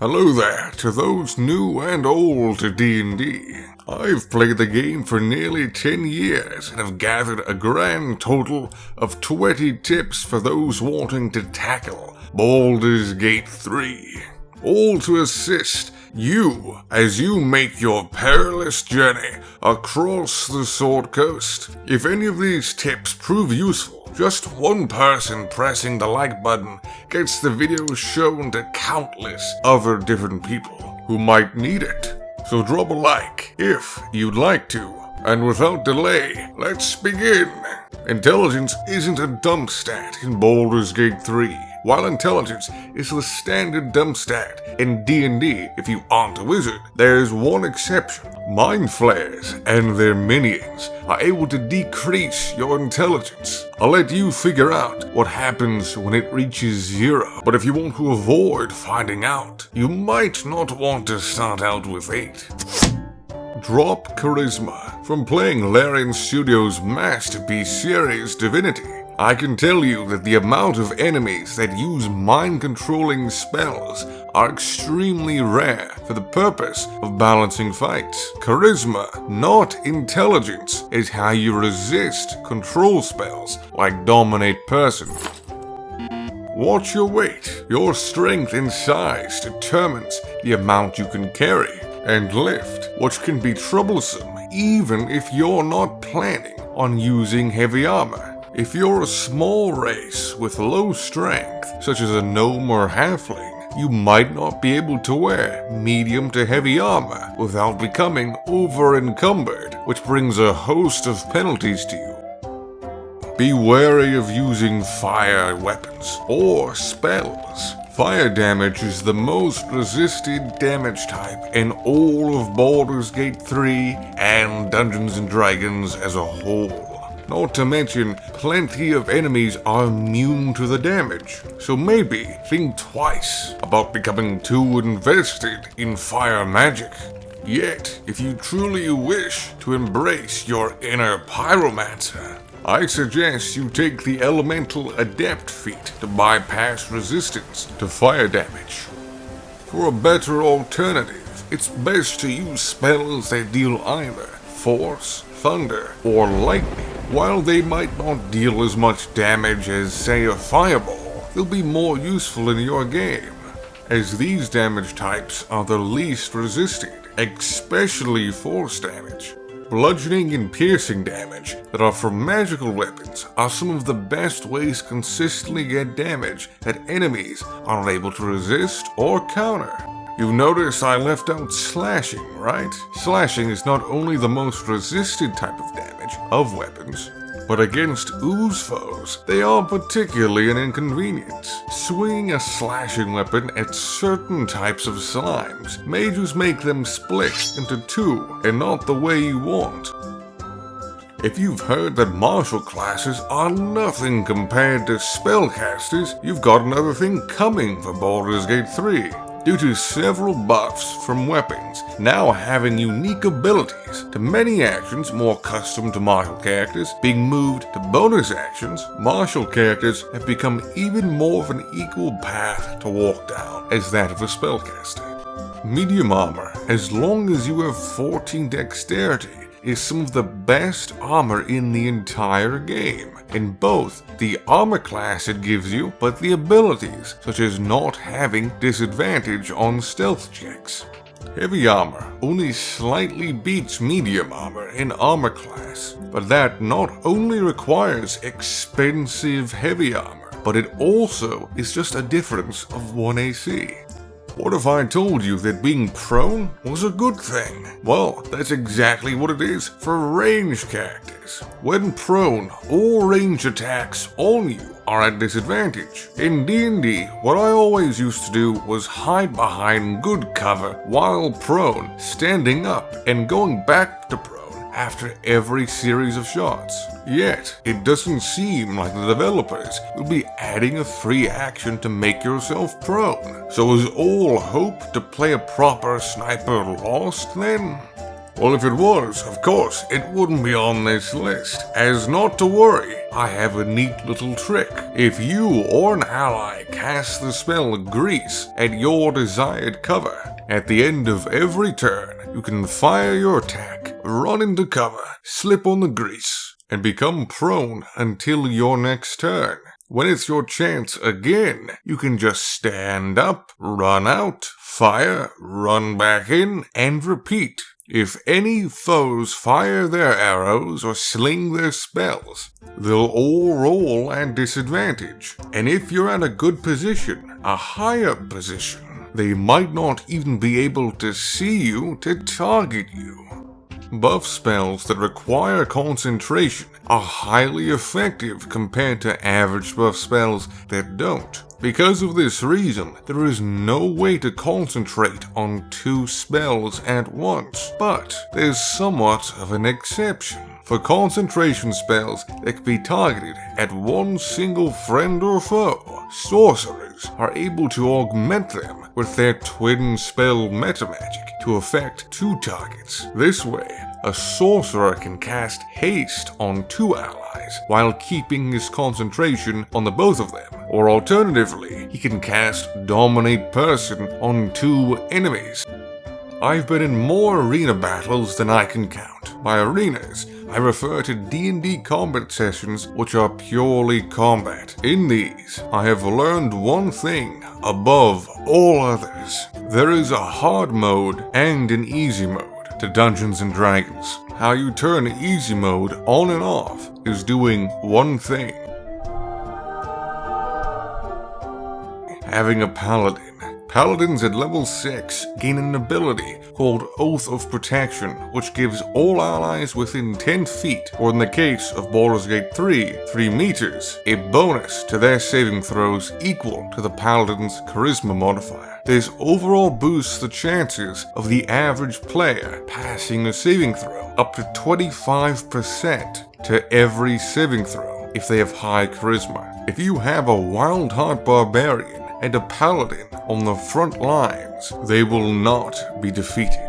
Hello there to those new and old to D&D. I've played the game for nearly 10 years and have gathered a grand total of 20 tips for those wanting to tackle Baldur's Gate 3. All to assist you as you make your perilous journey across the Sword Coast. If any of these tips prove useful, just one person pressing the like button gets the video shown to countless other different people who might need it. So drop a like if you'd like to. And without delay, let's begin. Intelligence isn't a dump stat in Baldur's Gate 3. While intelligence is the standard dump stat in D&D if you aren't a wizard, there's one exception. Mind flayers and their minions are able to decrease your intelligence. I'll let you figure out what happens when it reaches 0, but if you want to avoid finding out, you might not want to start out with 8. Drop Charisma. From playing Larian Studios' masterpiece series Divinity, I can tell you that the amount of enemies that use mind-controlling spells are extremely rare for the purpose of balancing fights. Charisma, not intelligence, is how you resist control spells like Dominate Person. Watch your weight. Your strength and size determines the amount you can carry and lift, which can be troublesome even if you're not planning on using heavy armor. If you're a small race with low strength, such as a gnome or halfling, you might not be able to wear medium to heavy armor without becoming over-encumbered, which brings a host of penalties to you. Be wary of using fire weapons or spells. Fire damage is the most resisted damage type in all of Baldur's Gate 3 and Dungeons & Dragons as a whole. Not to mention, plenty of enemies are immune to the damage, so maybe think twice about becoming too invested in fire magic. Yet, if you truly wish to embrace your inner pyromancer, I suggest you take the elemental Adept feat to bypass resistance to fire damage. For a better alternative, it's best to use spells that deal either force, thunder, or lightning. While they might not deal as much damage as, say, a fireball, they'll be more useful in your game, as these damage types are the least resisted, especially force damage. Bludgeoning and piercing damage that are from magical weapons are some of the best ways to consistently get damage that enemies aren't able to resist or counter. You've noticed I left out slashing, right? Slashing is not only the most resisted type of damage of weapons, but against ooze foes, they are particularly an inconvenience. Swinging a slashing weapon at certain types of slimes may just make them split into two, and not the way you want. If you've heard that martial classes are nothing compared to spellcasters, you've got another thing coming for Baldur's Gate 3. Due to several buffs from weapons now having unique abilities to many actions more custom to martial characters being moved to bonus actions, martial characters have become even more of an equal path to walk down as that of a spellcaster. Medium armor, as long as you have 14 dexterity, is some of the best armor in the entire game. In both the armor class it gives you, but the abilities, such as not having disadvantage on stealth checks. Heavy armor only slightly beats medium armor in armor class, but that not only requires expensive heavy armor, but it also is just a difference of 1 AC. What if I told you that being prone was a good thing? Well, that's exactly what it is for ranged characters. When prone, all ranged attacks on you are at disadvantage. In D&D, what I always used to do was hide behind good cover while prone, standing up and going back to prone after every series of shots. Yet, it doesn't seem like the developers will be adding a free action to make yourself prone. So is all hope to play a proper sniper lost then? Well, if it was, of course, it wouldn't be on this list. As not to worry, I have a neat little trick. If you or an ally cast the spell Grease at your desired cover, at the end of every turn, you can fire your attack, run into cover, slip on the grease, and become prone until your next turn. When it's your chance again, you can just stand up, run out, fire, run back in, and repeat. If any foes fire their arrows or sling their spells, they'll all roll at disadvantage. And if you're at a good position, a higher position, they might not even be able to see you to target you. Buff spells that require concentration are highly effective compared to average buff spells that don't. Because of this reason, there is no way to concentrate on 2 spells at once, but there's somewhat of an exception. For concentration spells that can be targeted at one single friend or foe, sorcerers are able to augment them with their twin spell Metamagic to affect 2 targets. This way, a sorcerer can cast haste on 2 allies while keeping his concentration on the both of them, or alternatively, he can cast Dominate Person on 2 enemies. I've been in more arena battles than I can count. By arenas, I refer to D&D combat sessions which are purely combat. In these, I have learned one thing above all others. There is a hard mode and an easy mode to Dungeons & Dragons. How you turn easy mode on and off is doing one thing. Having a paladin. Paladins at level 6 gain an ability called Oath of Protection, which gives all allies within 10 feet, or in the case of Baldur's Gate 3, 3 meters, a bonus to their saving throws equal to the Paladin's Charisma modifier. This overall boosts the chances of the average player passing a saving throw up to 25% to every saving throw if they have high Charisma. If you have a Wild Heart Barbarian and a Paladin on the front lines, they will not be defeated.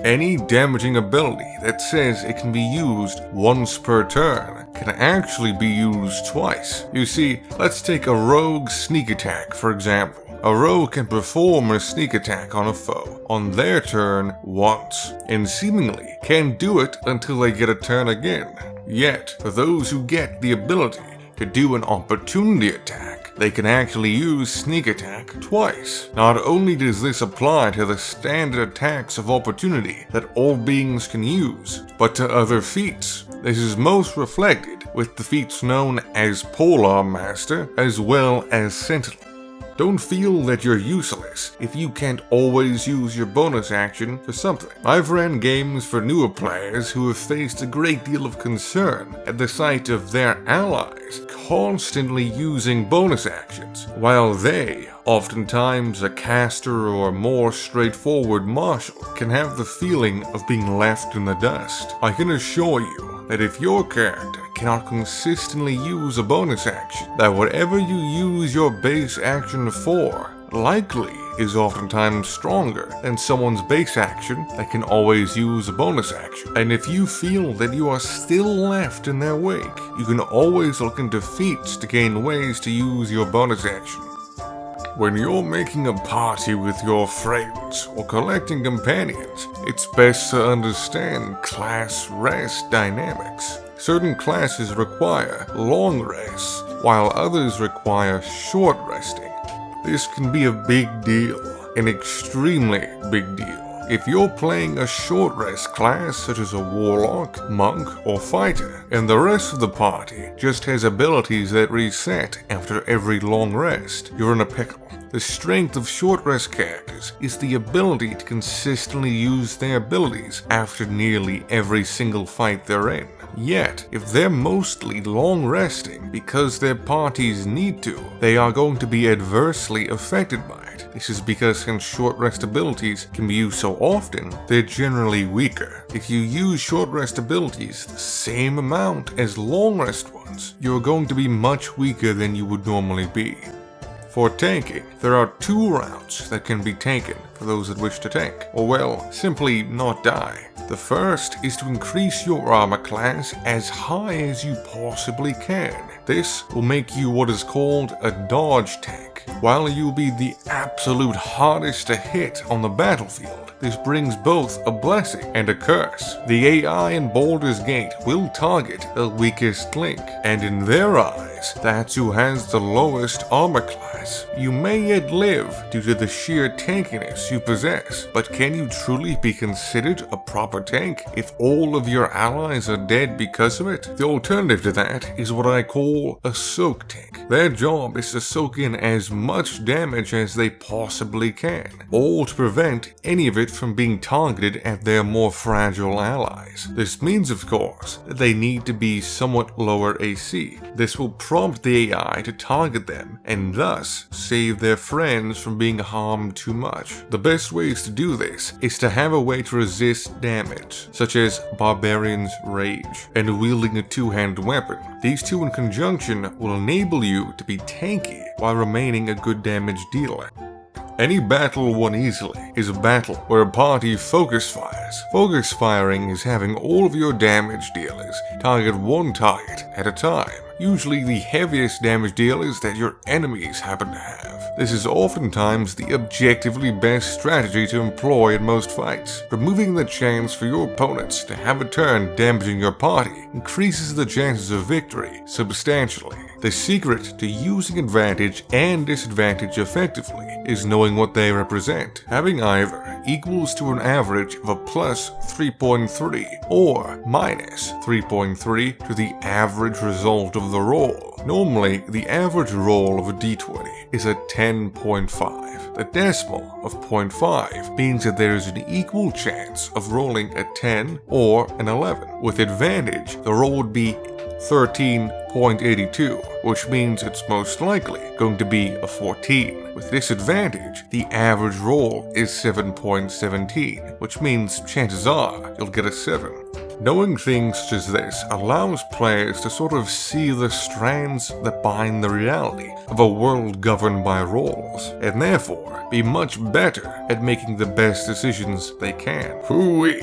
Any damaging ability that says it can be used once per turn can actually be used twice. You see, let's take a rogue sneak attack for example. A rogue can perform a sneak attack on a foe on their turn once, and seemingly can do it until they get a turn again. Yet, for those who get the ability to do an opportunity attack, they can actually use sneak attack twice. Not only does this apply to the standard attacks of opportunity that all beings can use, but to other feats. This is most reflected with the feats known as Polearm Master as well as Sentinel. Don't feel that you're useless if you can't always use your bonus action for something. I've ran games for newer players who have faced a great deal of concern at the sight of their allies constantly using bonus actions, while they, oftentimes a caster or more straightforward martial, can have the feeling of being left in the dust. I can assure you that if your character cannot consistently use a bonus action, that whatever you use your base action for likely is oftentimes stronger than someone's base action that can always use a bonus action. And if you feel that you are still left in their wake, you can always look into feats to gain ways to use your bonus action. When you're making a party with your friends or collecting companions, it's best to understand class rest dynamics. Certain classes require long rests, while others require short resting. This can be a big deal, an extremely big deal. If you're playing a short rest class such as a warlock, monk, or fighter, and the rest of the party just has abilities that reset after every long rest, you're in a pickle. The strength of short rest characters is the ability to consistently use their abilities after nearly every single fight they're in. Yet, if they're mostly long resting because their parties need to, they are going to be adversely affected by it. This is because since short rest abilities can be used so often, they're generally weaker. If you use short rest abilities the same amount as long rest ones, you're going to be much weaker than you would normally be. For tanking, there are 2 routes that can be taken for those that wish to tank, or well, simply not die. The first is to increase your armor class as high as you possibly can. This will make you what is called a dodge tank. While you'll be the absolute hardest to hit on the battlefield, this brings both a blessing and a curse. The AI in Baldur's Gate will target the weakest link, and in their eyes, that's who has the lowest armor class. You may yet live due to the sheer tankiness you possess, but can you truly be considered a proper tank if all of your allies are dead because of it? The alternative to that is what I call a soak tank. Their job is to soak in as much damage as they possibly can, all to prevent any of it from being targeted at their more fragile allies. This means, of course, that they need to be somewhat lower AC. This will prompt the AI to target them, and thus save their friends from being harmed too much. The best ways to do this is to have a way to resist damage, such as Barbarian's Rage, and wielding a 2-hand weapon. These two in conjunction will enable you to be tanky while remaining a good damage dealer. Any battle won easily is a battle where a party focus fires. Focus firing is having all of your damage dealers target one target at a time, usually the heaviest damage dealers that your enemies happen to have. This is oftentimes the objectively best strategy to employ in most fights. Removing the chance for your opponents to have a turn damaging your party increases the chances of victory substantially. The secret to using advantage and disadvantage effectively is knowing what they represent. Having either equals to an average of a plus 3.3 or minus 3.3 to the average result of the roll. Normally, the average roll of a d20 is a 10.5. The decimal of 0.5 means that there is an equal chance of rolling a 10 or an 11. With advantage, the roll would be 13.82, which means it's most likely going to be a 14. With disadvantage, the average roll is 7.17, which means chances are you'll get a 7. Knowing things such as this allows players to sort of see the strands that bind the reality of a world governed by rules, and therefore be much better at making the best decisions they can. Hooey,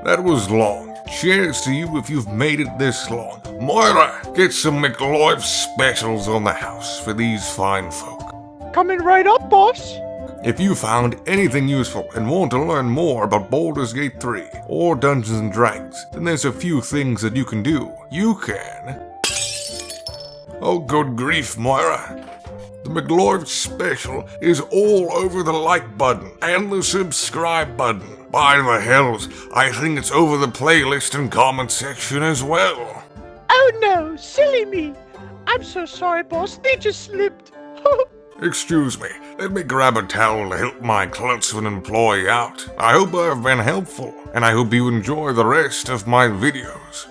that was long. Cheers to you if you've made it this long. Moira, get some McLoyf specials on the house for these fine folk. Coming right up, boss. If you found anything useful and want to learn more about Baldur's Gate 3 or Dungeons & Dragons, then there's a few things that you can do. You can... Oh, good grief, Moira. The McLoyf special is all over the like button and the subscribe button. By the hells, I think it's over the playlist and comment section as well. Oh no, silly me. I'm so sorry, boss. They just slipped. Excuse me, let me grab a towel to help my klutz of an employee out. I hope I've been helpful, and I hope you enjoy the rest of my videos.